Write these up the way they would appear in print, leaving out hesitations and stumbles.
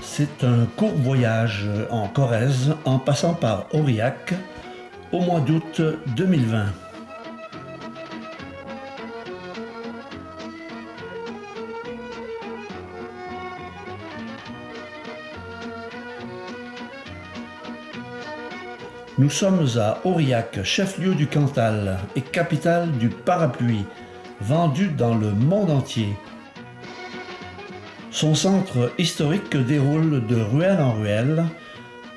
C'est un court voyage en Corrèze en passant par Aurillac au mois d'août 2020. Nous sommes à Aurillac, chef-lieu du Cantal et capitale du parapluie, vendu dans le monde entier. Son centre historique déroule de ruelle en ruelle,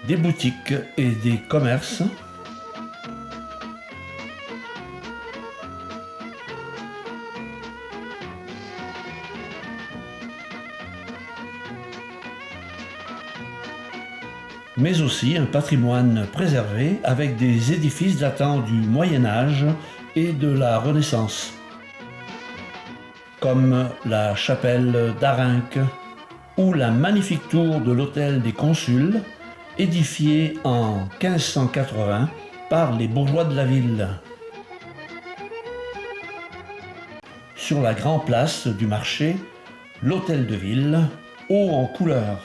des boutiques et des commerces. Mais aussi un patrimoine préservé avec des édifices datant du Moyen Âge et de la Renaissance, comme la chapelle d'Arinque ou la magnifique tour de l'hôtel des Consuls, édifiée en 1580 par les bourgeois de la ville. Sur la grande place du marché, l'hôtel de ville, haut en couleur.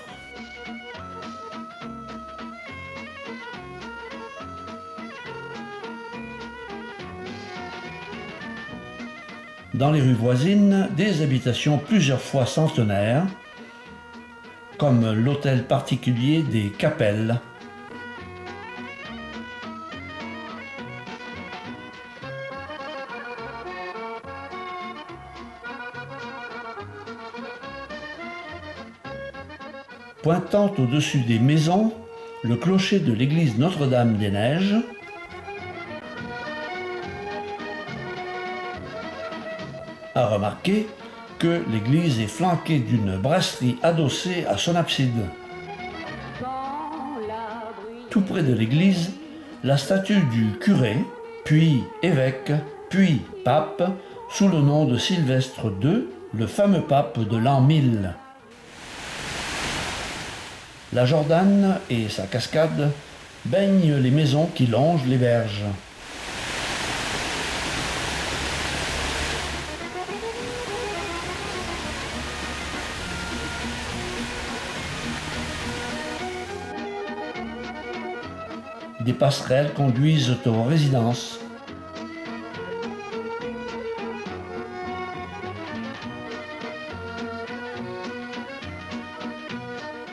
Dans les rues voisines, des habitations plusieurs fois centenaires, comme l'hôtel particulier des Capelles. Pointant au-dessus des maisons, le clocher de l'église Notre-Dame-des-Neiges, à remarquer que l'église est flanquée d'une brasserie adossée à son abside. Tout près de l'église, la statue du curé, puis évêque, puis pape, sous le nom de Sylvestre II, le fameux pape de l'an 1000. La Jordanne et sa cascade baignent les maisons qui longent les berges. Des passerelles conduisent aux résidences.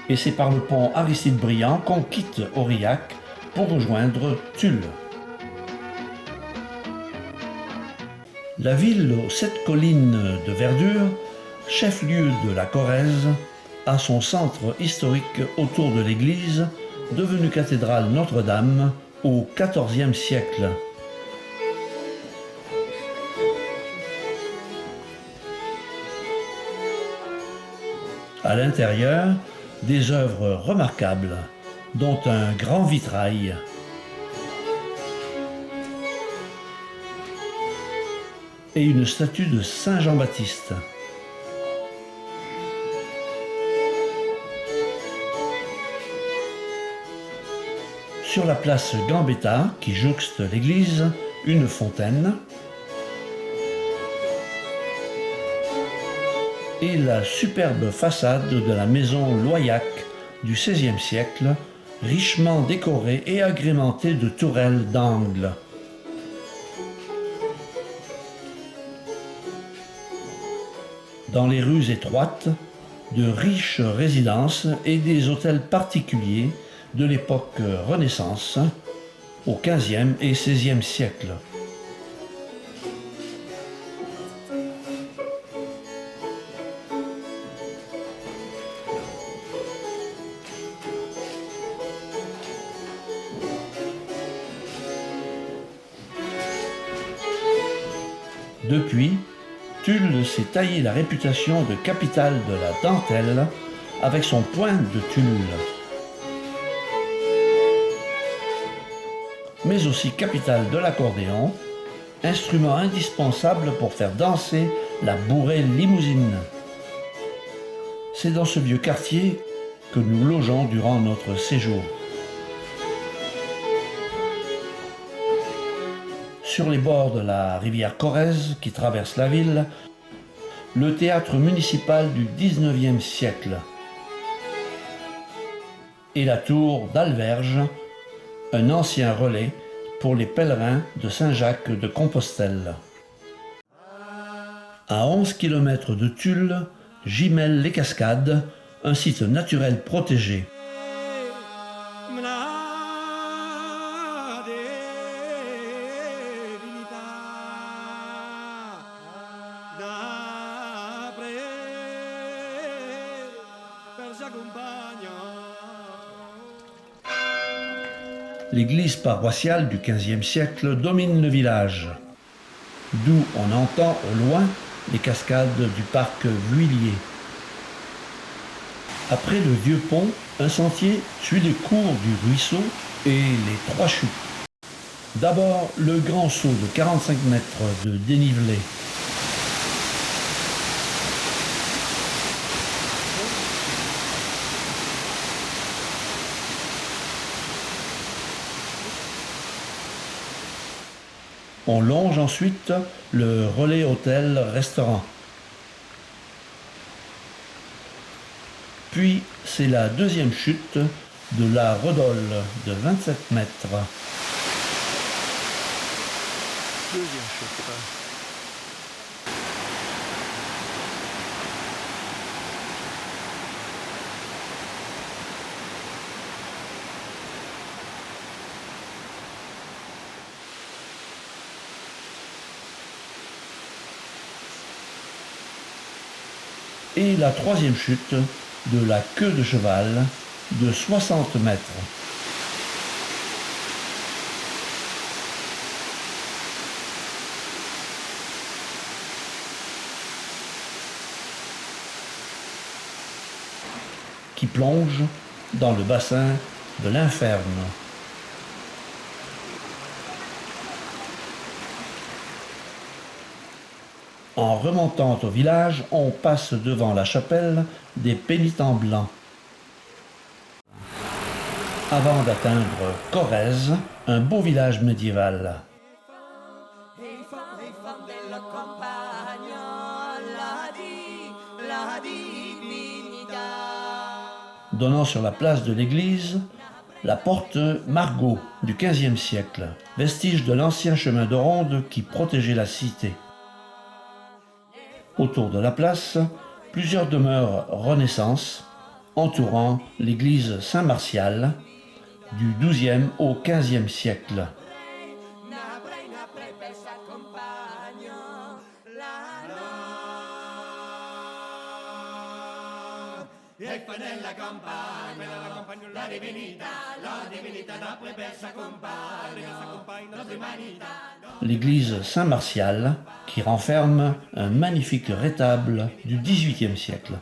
Et c'est par le pont Aristide-Briand qu'on quitte Aurillac pour rejoindre Tulle. La ville aux 7 collines de verdure, chef-lieu de la Corrèze, a son centre historique autour de l'église, devenue cathédrale Notre-Dame au XIVe siècle. À l'intérieur, des œuvres remarquables, dont un grand vitrail. Et une statue de Saint Jean-Baptiste. Sur la place Gambetta, qui jouxte l'église, une fontaine et la superbe façade de la maison Loyac du XVIe siècle, richement décorée et agrémentée de tourelles d'angle. Dans les rues étroites, de riches résidences et des hôtels particuliers de l'époque Renaissance, au XVe et XVIe siècle. Depuis, Tulle s'est taillé la réputation de capitale de la dentelle avec son point de Tulle. Mais aussi capitale de l'accordéon, instrument indispensable pour faire danser la bourrée limousine. C'est dans ce vieux quartier que nous logeons durant notre séjour. sur les bords de la rivière Corrèze qui traverse la ville, le théâtre municipal du XIXe siècle et la tour d'Alverge, un ancien relais pour les pèlerins de Saint-Jacques de Compostelle. À 11 km de Tulle, Gimel-les-Cascades, un site naturel protégé. L'église paroissiale du XVe siècle domine le village, d'où on entend au loin les cascades du parc Vuillier. Après le vieux pont, un sentier suit les cours du ruisseau et les trois chutes. D'abord, le grand saut de 45 mètres de dénivelé. On longe ensuite le relais hôtel-restaurant. Puis c'est la deuxième chute de la Redole de 27 mètres. Deuxième chute. Et la troisième chute de la queue de cheval de 60 mètres. Qui plonge dans le bassin de l'Inferne. En remontant au village, on passe devant la chapelle des Pénitents Blancs. Avant d'atteindre Corrèze, un beau village médiéval. Donnant sur la place de l'église, la porte Margot du XVe siècle, vestige de l'ancien chemin de ronde qui protégeait la cité. Autour de la place, plusieurs demeures Renaissance entourant l'église Saint-Martial du XIIe au XVe siècle. L'église Saint-Martial qui renferme un magnifique rétable du XVIIIe siècle.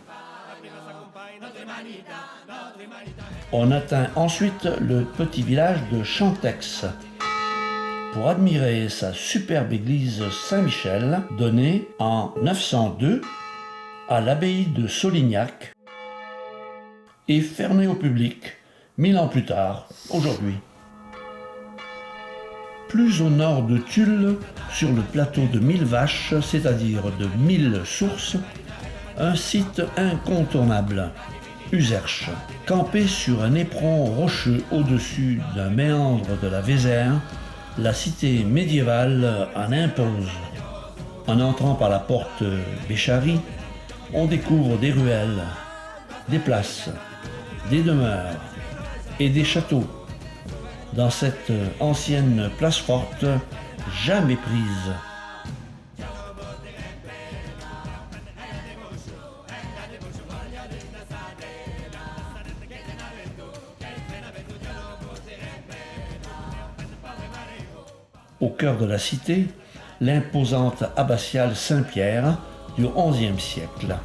On atteint ensuite le petit village de Chantex pour admirer sa superbe église Saint-Michel donnée en 902 à l'abbaye de Solignac et fermée au public 1000 ans plus tard, aujourd'hui. Plus au nord de Tulle, sur le plateau de 1000 vaches, c'est-à-dire de 1000 sources, un site incontournable, Userche. Campé sur un éperon rocheux au-dessus d'un méandre de la Vézère, la cité médiévale en impose. En entrant par la porte Béchary, on découvre des ruelles, des places, des demeures et des châteaux. Dans cette ancienne place forte, jamais prise. Au cœur de la cité, l'imposante abbatiale Saint-Pierre du XIe siècle.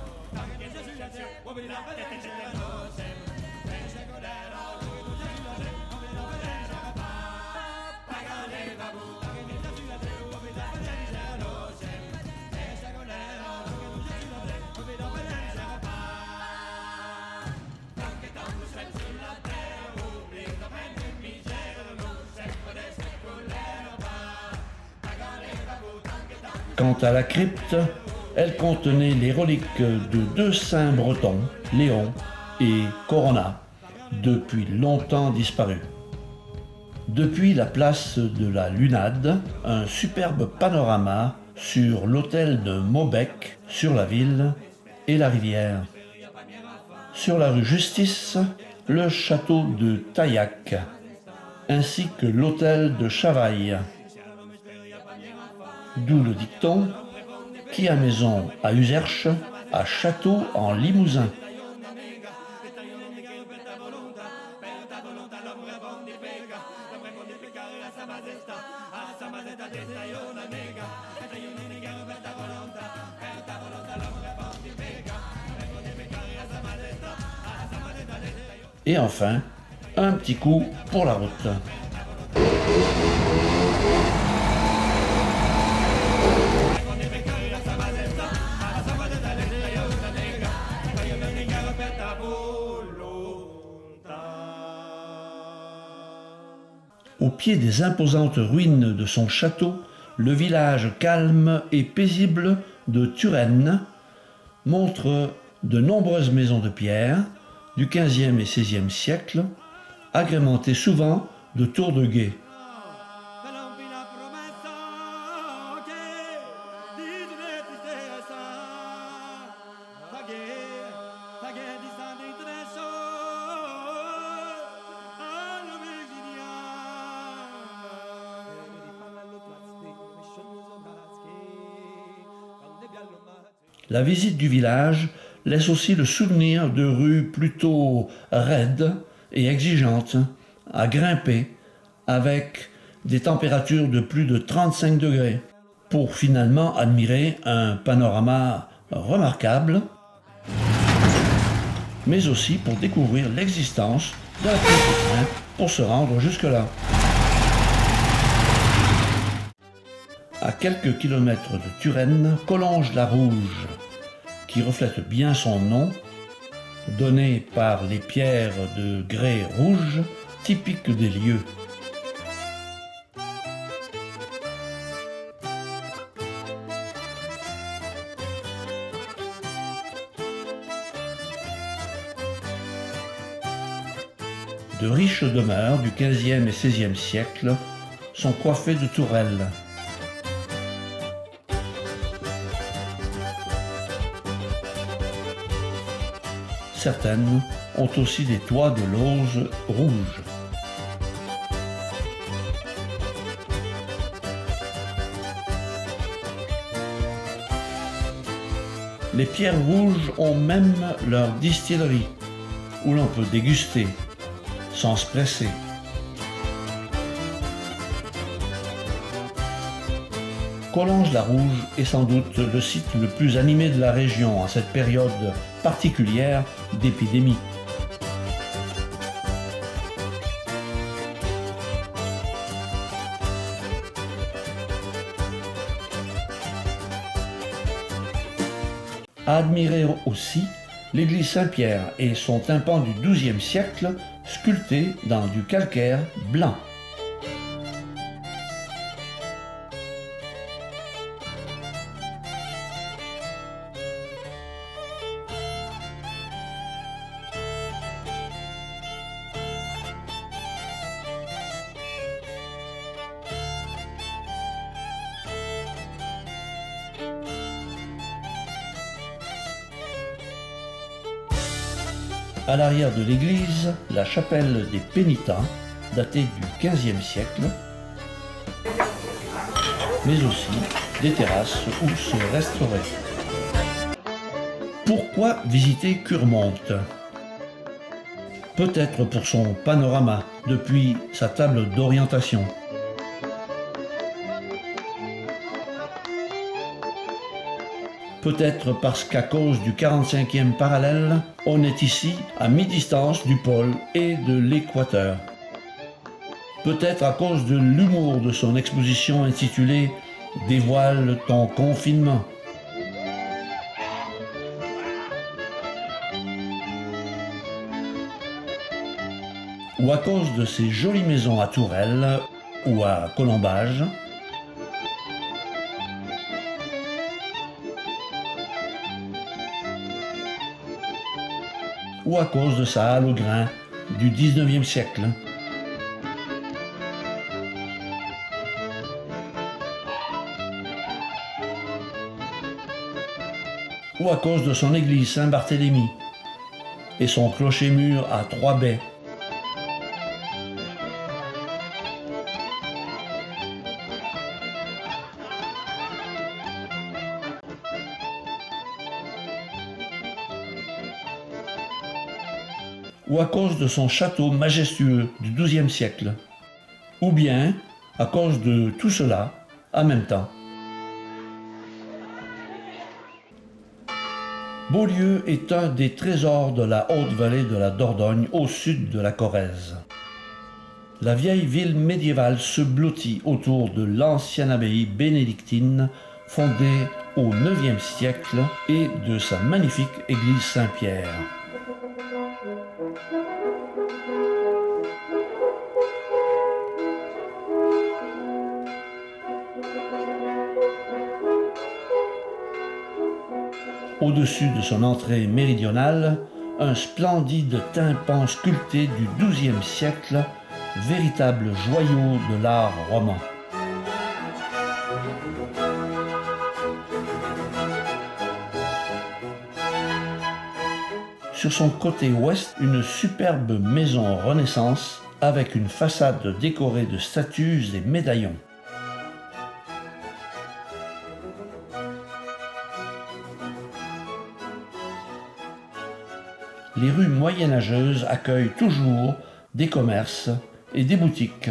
Quant à la crypte, elle contenait les reliques de deux saints bretons, Léon et Corona, depuis longtemps disparus. Depuis la place de la Lunade, un superbe panorama sur l'hôtel de Maubec, sur la ville et la rivière. Sur la rue Justice, le château de Taillac, ainsi que l'hôtel de Chavaille. D'où le dicton « Qui a maison à Userche, a château en Limousin ». Et enfin, un petit coup pour la route. Au pied des imposantes ruines de son château, le village calme et paisible de Turenne montre de nombreuses maisons de pierre du XVe et XVIe siècle, agrémentées souvent de tours de guet. La visite du village laisse aussi le souvenir de rues plutôt raides et exigeantes, à grimper, avec des températures de plus de 35 degrés, pour finalement admirer un panorama remarquable, mais aussi pour découvrir l'existence d'un petit train pour se rendre jusque-là. À quelques kilomètres de Turenne, Collonges-la-Rouge, qui reflète bien son nom, donné par les pierres de grès rouge typiques des lieux. De riches demeures du XVe et XVIe siècle sont coiffées de tourelles. Certaines ont aussi des toits de lauze rouge. Les pierres rouges ont même leur distillerie, où l'on peut déguster, sans se presser. Collonges-la-Rouge est sans doute le site le plus animé de la région en cette période particulière d'épidémie. À admirer aussi l'église Saint-Pierre et son tympan du XIIe siècle sculpté dans du calcaire blanc. À l'arrière de l'église, la chapelle des Pénitents, datée du XVe siècle, mais aussi des terrasses où se restaurer. Pourquoi visiter Curmonte? Peut-être pour son panorama depuis sa table d'orientation. Peut-être parce qu'à cause du 45e parallèle, on est ici à mi-distance du pôle et de l'équateur. Peut-être à cause de l'humour de son exposition intitulée « Dévoile ton confinement ». Ou à cause de ses jolies maisons à Tourelle ou à Colombages, ou à cause de sa halle au grain du XIXe siècle. Ou à cause de son église Saint-Barthélemy et son clocher-mur à 3 baies. Ou à cause de son château majestueux du XIIe siècle, ou bien à cause de tout cela en même temps. Beaulieu est un des trésors de la haute vallée de la Dordogne au sud de la Corrèze. La vieille ville médiévale se blottit autour de l'ancienne abbaye bénédictine fondée au IXe siècle et de sa magnifique église Saint-Pierre. Au-dessus de son entrée méridionale, un splendide tympan sculpté du XIIe siècle, véritable joyau de l'art roman. Sur son côté ouest, une superbe maison Renaissance avec une façade décorée de statues et médaillons. Les rues moyenâgeuses accueillent toujours des commerces et des boutiques.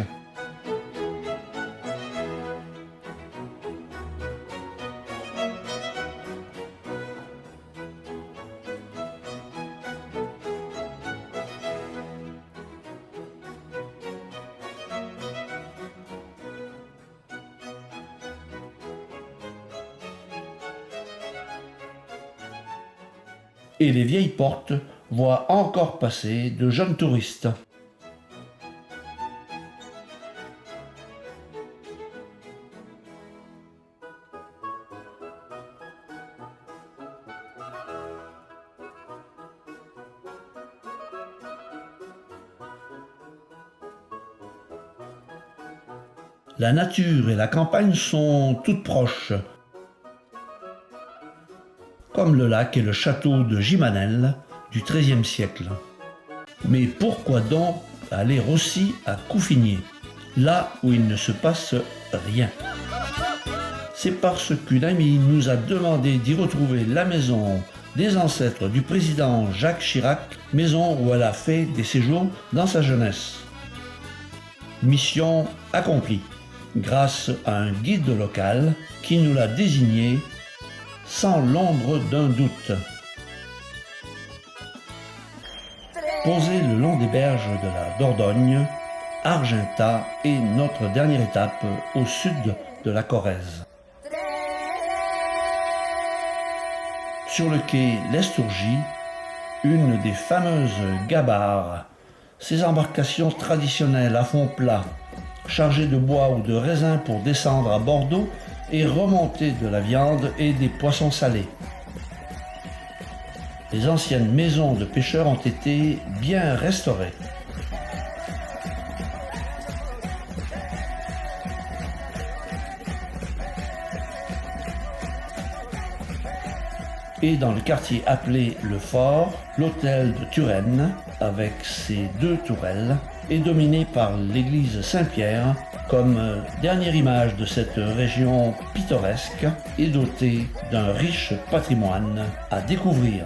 Et les vieilles portes voient encore passer de jeunes touristes. La nature et la campagne sont toutes proches, comme le lac et le château de Gimanel du XIIIe siècle. Mais pourquoi donc aller aussi à Couffigné, là où il ne se passe rien? C'est parce qu'une amie nous a demandé d'y retrouver la maison des ancêtres du président Jacques Chirac, maison où elle a fait des séjours dans sa jeunesse. Mission accomplie, grâce à un guide local qui nous l'a désigné sans l'ombre d'un doute. Posé le long des berges de la Dordogne, Argentat est notre dernière étape au sud de la Corrèze. Sur le quai L'Estourgie, une des fameuses gabarres, ces embarcations traditionnelles à fond plat, chargées de bois ou de raisins pour descendre à Bordeaux et remonter de la viande et des poissons salés. Les anciennes maisons de pêcheurs ont été bien restaurées. Et dans le quartier appelé Le Fort, l'hôtel de Turenne, avec ses 2 tourelles, est dominé par l'église Saint-Pierre comme dernière image de cette région pittoresque et dotée d'un riche patrimoine à découvrir.